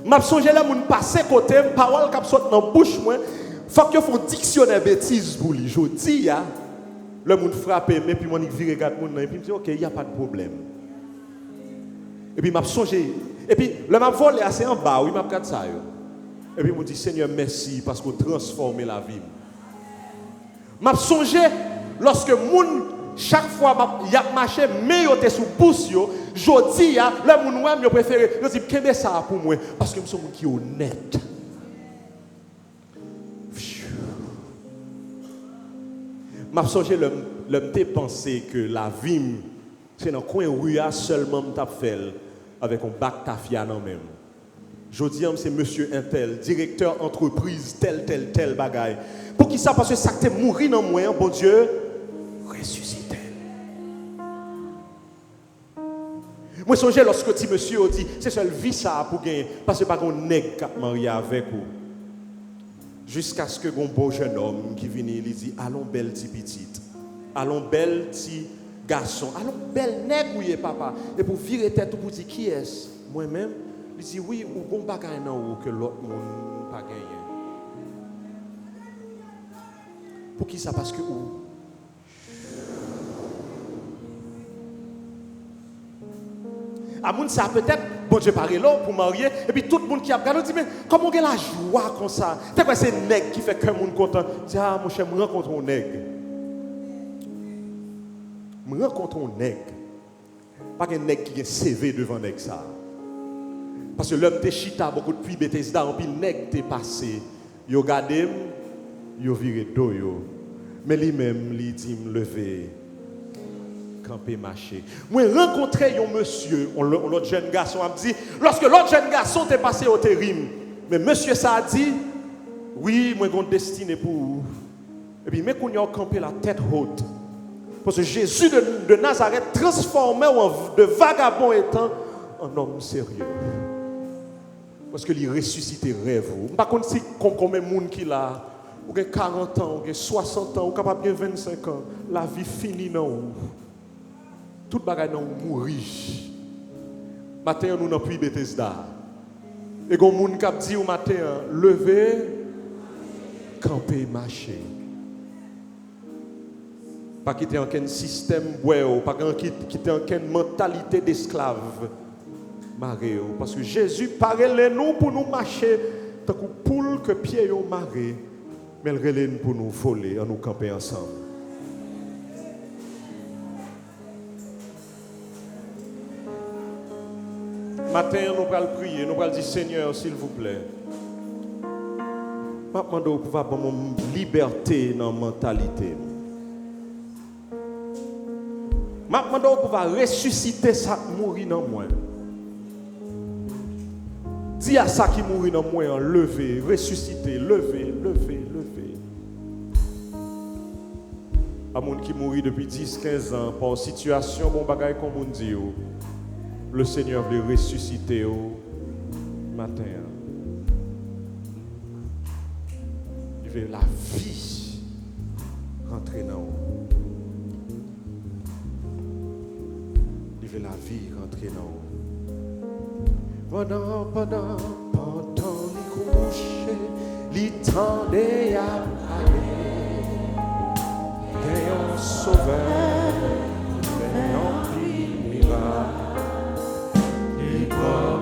M'a songé l'homme passé côté, parole qui sortent dans la bouche, faut que faut dictionnaire bêtise pour lui. Je dis, le monde frappe, mais puis mon vire regarde mon et puis me dit OK, il n'y a pas de problème. Et puis m'a songé, et puis le m'a volé assez en bas, oui m'a regardé ça. Et puis me dit Seigneur merci parce que vous transformez la vie. M'a songé lorsque moun chaque fois il a marché mais yo était sous pouce yo, jodi le moun wèm yo préféré, yo dit kembe ça pour moi parce que je suis moun qui honnête. M'a songé l'homme t'ai pensé que la vie c'est dans coin rue seulement m't'a fait avec un bac tafia non même. Jodi c'est monsieur Intel, directeur entreprise tel bagaille. Pour qui ça parce que ça t'est mouri dans moi bon Dieu ressuscité. Moi songé lorsque petit monsieur dit c'est seul vie ça pour gagner parce que pas qu'on nèg qui marié avec vous. Jusqu'à ce que un beau jeune homme qui vient, il dit allons belle petite petite, allons belle petit garçon, allons belle nègre papa. Et pour virer tête pour dire qui est-ce? Moi-même, il dit oui ou bon bagay nan que l'autre monde pas gagné. Pour qui ça parce que ou à moun ça peut-être bon Dieu parle là pour marier et puis tout le monde qui a regardé dit mais comment on a la joie comme ça c'est quoi c'est nèg qui fait que monde content dit ah mon cher me rencontre un nèg pas un nèg qui est CV devant nèg ça parce que l'homme te chita beaucoup de pluie Bethesda en pile nèg te passé yo gardé yo viré dos yo mais lui-même lui dit me lever camper marcher. Moi rencontré un monsieur, l'autre jeune garçon a dit lorsque l'autre jeune garçon t'est passé au terrim, mais monsieur ça a dit oui, moi j'ai destiné pour vous. Et puis mais qu'on y a campé la tête haute. Parce que Jésus de Nazareth transformé de vagabond étant un homme sérieux. Parce que il ressuscité rêve. Par contre si combien de monde qui là ou 40 ans, ou 60 ans, ou capable de 25 ans, la vie finie non. Tout bagay nan mourir. Matin nous nan puis Bethesda. Et gon moun k'ap di ou matin lever, camper, marcher. Pas quitter aucun système boéo, pas quitter aucune mentalité d'esclave. Maré parce que Jésus parle nous pour nous marcher tant que poule que pied yo maré, mais il relève pour nous voler, en nous camper ensemble. Matin, nous allons prier, nous allons dire Seigneur, s'il vous plaît. Je demande au pouvoir pour mon liberté dans la mentalité. Je demande au pouvoir ressusciter ça qui mourit dans moi. Dis à ça qui mourit dans moi, lever, ressusciter, lever. À mon qui mourit depuis 10-15 ans, par situation, bon bagaille comme on dit. Le Seigneur veut ressusciter au matin. Il veut la vie rentrer dans vous. Il veut la vie rentrer dans vous. Pendant les coucher, les temps des aller. Gagnons sauveur, gagnons miracle.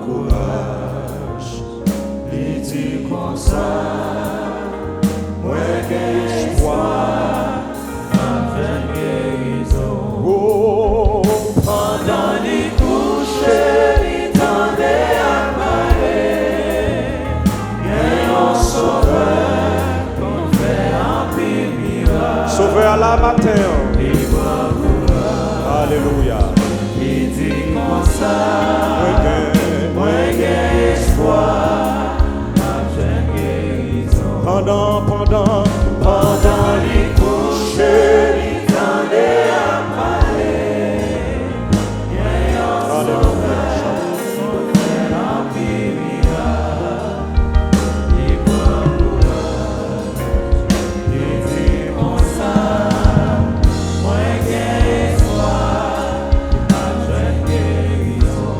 Courage, il dit quoi? comme ça, moi espoir, avec guérison. Oh, Pendant les couches, les tendait à marrer, et on sauveur, qu'on fait un pire miracle. sauveur à la matin. Alléluia. Il dit comme ça, moi espoir, avec guérison. Pendant les couches, les tendait à marrer, et on Alléluia. fait un pire miracle. Il prend courage, il dit comme ça, moi espoir, avec guérison.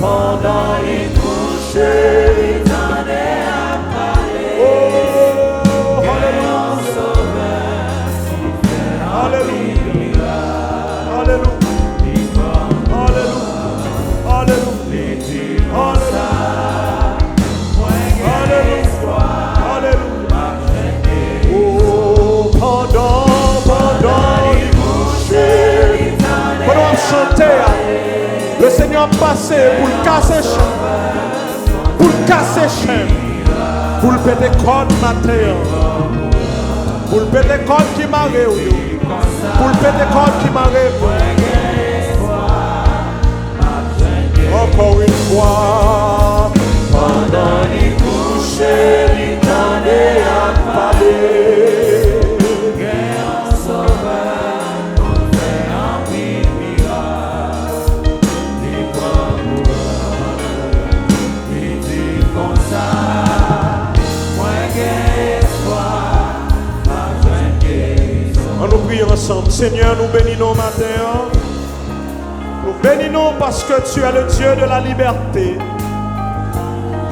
Pendant les couches, les tendait à parler, Oh, et on sauveur, qui fait un Alléluia. miracle. Alléluia. Il prend Alléluia. Alléluia. les tirs comme ça, moi espoir, Alléluia. avec guérison. Oh, pendant Les couches, les tendait pendant on chantait, le Seigneur passé pour le casser chaîne, pour le casser chaîne, pour le péter corde matin, pour le péter corde qui marre, pour le péter corde qui marre. Encore une fois, pendant les couches, les tendait à parler, un sauveur, on fait un pire miracle. Les prend courage, il dit comme ça, moi espoir, avec guérison. on nous prie ensemble. Seigneur, nous bénissons matin. Nous bénissons parce que tu es le Dieu de la liberté.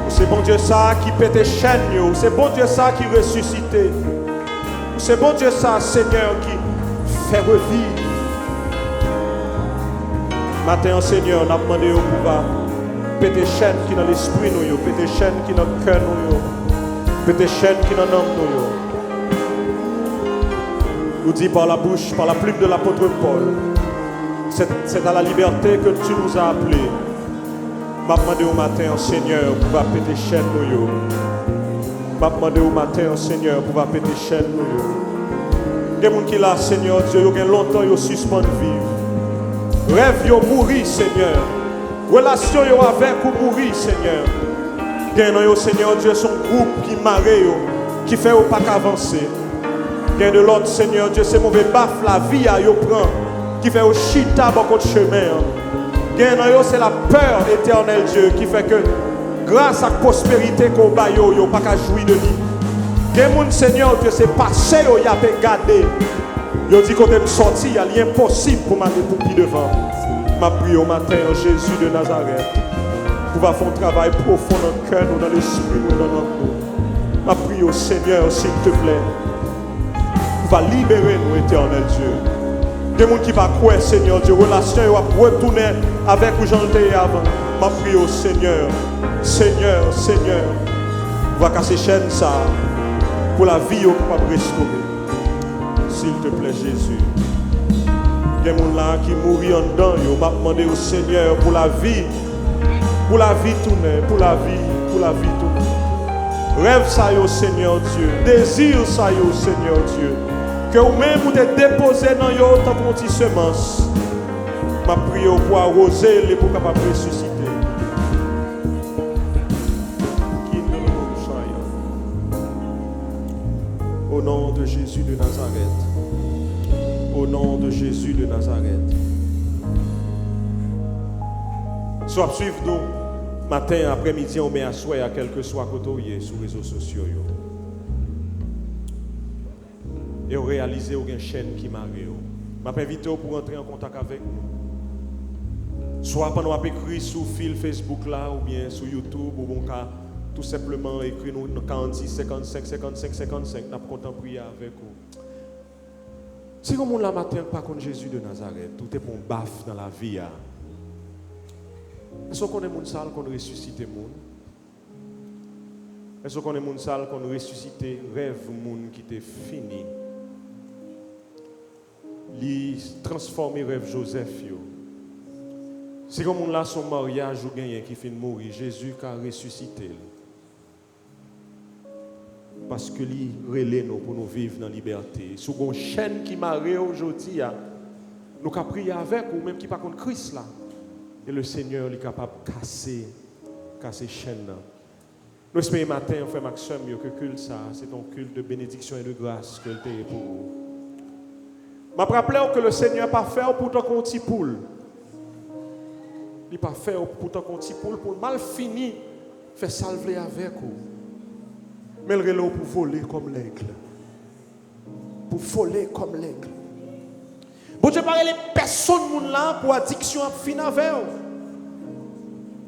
C'est bon Dieu ça qui pète les chaînes. C'est bon Dieu ça qui ressuscite. C'est bon Dieu ça, Seigneur, qui fait revivre. Matin, Seigneur, on a demandé au pouvoir péter chaînes qui dans l'esprit nous, péter chaînes qui dans le cœur nous, péter chaînes qui dans l'âme nous. Nous dit par la bouche, par la plume de l'apôtre Paul, c'est à la liberté que tu nous as appelés. M'a demandé au matin, Seigneur, pour péter chaînes nous. M'a demandé au matin, Seigneur, pour péter chaînes nous. Il y a des gens qui là, Seigneur Dieu, ils ont longtemps suspendu vivre. Rêve yo mourir, Seigneur. Relation yo avec ou mourir, Seigneur. Gagne yo, Seigneur Dieu, son groupe qui marre yo, qui fait au pas qu'avancer. Gagne de l'autre, Seigneur Dieu, c'est mauvais baf la vie à yo prend, qui fait au chita beaucoup de chemin. Gagne yo, c'est la peur éternelle, Dieu, qui fait que grâce à la prospérité qu'on ba yo, yo pas qu'à jouir de lui. Gagne mon Seigneur Dieu, c'est passé yo, y a fait garder. Yo dit qu'on est sorti, il y a l'impossible pour m'aller pour qui devant. M'a prié au matin en Jésus de Nazareth. Pour faire un travail profond dans le cœur, dans l'esprit, dans l'âme. M'a prié au Seigneur, s'il te plaît. Pour libérer nous, éternel Dieu. Des gens qui va croire, Seigneur Dieu, relation, ils vont retourner avec où j'en étais avant. M'a prié au Seigneur. Seigneur, Seigneur. Va casser chaîne ça. Pour la vie, on va restaurer. S'il te plaît, Jésus. Il y a des gens là qui mourent en dedans. Je m'a demandé au Seigneur pour la vie. Pour la vie tournée. Pour la vie tournée. Rêve ça, yo, Seigneur Dieu. Désir ça, yo, Seigneur Dieu. Que vous-même vous êtes déposé dans yo tant qu'on t'y semence. Ma prière pour arroser les pour capable ressusciter. Au nom de Jésus de Nazareth. Au nom de Jésus de Nazareth. Soit suivre nous matin, après-midi, on met à souhait à quel que soit côté sur les réseaux sociaux. Et on réalise une chaîne qui marre. Je m'invite pour entrer en contact avec nous. Soit pendant qu'on écrit sur fil Facebook là, ou bien sur YouTube, ou bon cas, tout simplement écrit nous 46 55 55 55. Nous avons content prier avec vous. Si comme on l'a matin, pas contre Jésus de Nazareth, tout est pour un baf dans la vie. Est-ce qu'on est moun sale qu'on ressuscite moun? Est-ce qu'on est moun sale qu'on ressuscité rêve moun qui était fini. Li transformer rêve Joseph yo. C'est comme on là son mariage ou gagné qui fin mourir, Jésus qui a ressuscité. Parce que li relè nous pour nous vivre dans la liberté. Sous une chaîne qui m'a aujourd'hui, nous avons prié avec ou même qui pas contre Christ là. Et le Seigneur est capable de casser chaîne là. Nous espérons matin, frère Maxime, que culte ça, c'est un culte de bénédiction et de grâce que tu pour vous. Je me rappelle que le Seigneur n'a pas fait pour ton petit poule. Il n'a pas fait pour ton petit poule pour mal fini, faire salver avec vous. Mais il est là pour voler comme l'aigle. Pour voler comme l'aigle. Bon Dieu, parle les personnes là pour addiction à fin avec vous.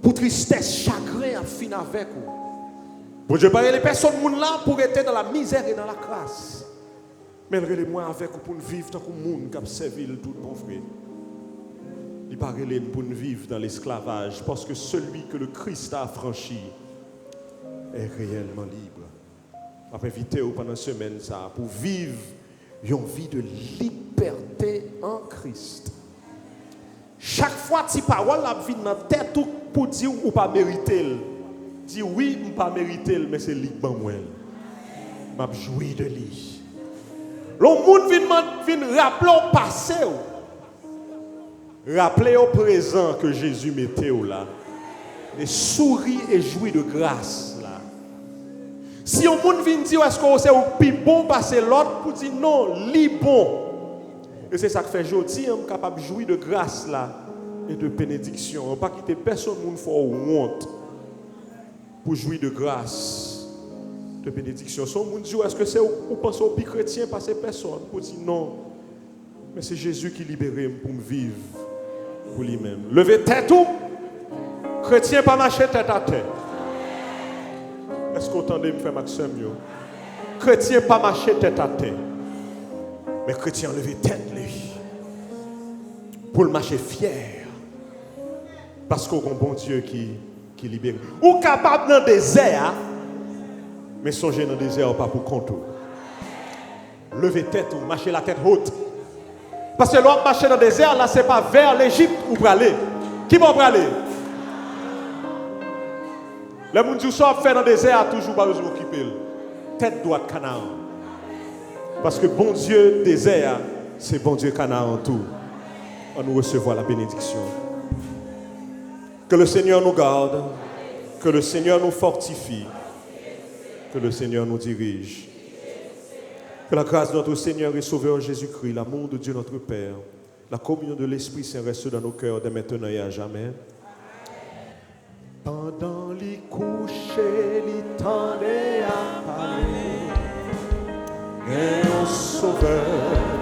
Pour tristesse, chagrin à fin avec vous. Bon Dieu, parle les personnes là pour être dans la misère et dans la crasse. Mais il est moi avec vous pour vivre tant que monde qui a servi tout bon frère. Il parle pour vivre dans l'esclavage parce que celui que le Christ a affranchi est réellement libre. Je vais inviter vous pendant une semaine ça, pour vivre une vie de liberté en Christ. Chaque fois que tu parles, la vie dans la tête pour dire ou pas mériter. Dis oui, ou pas mériter, mais c'est libre moi. Je jouis de lui. Le monde vient rappeler au passé. Rappeler au présent que Jésus mettait là. Et sourit et jouit de grâce là. Si on monde vient dire est-ce que c'est au plus bon passer l'autre pour dire non, li bon. Et c'est ça que fait aujourd'hui, on est capable de jouir de grâce là et de bénédiction. On ne pas quitter personne monde faut honte pour jouir de grâce, de bénédiction. Si on monde dit est-ce que c'est ou penser au plus chrétien passer personne pour dire non. Mais c'est Jésus qui libère pour me vivre pour lui-même. Levez tête ou chrétien pas marcher tête à tête. Est-ce que vous entendez me faire Maxime? Chrétien pas marcher tête à tête. Mais chrétien lever tête lui. Pour le marcher fier. Parce qu'on a un bon Dieu qui libère. Ou capable dans le désert. Mais songez dans le désert pas pour compte. Levez tête ou marcher la tête haute. Parce que l'homme marcher dans le désert là c'est pas vers l'Égypte ou pour aller. Qui va aller? Les gens qui sont fait dans le désert toujours pas besoin d'occuper. Tête droite Canaan. Parce que bon Dieu désert, c'est bon Dieu Canaan tout. On nous recevoir la bénédiction. Que le Seigneur nous garde. Que le Seigneur nous fortifie. Que le Seigneur nous dirige. Que la grâce de notre Seigneur et Sauveur Jésus-Christ, l'amour de Dieu notre Père, la communion de l'Esprit Saint reste dans nos cœurs dès maintenant et à jamais. Pendant les couchers, les tendait à parler, et au Sauveur.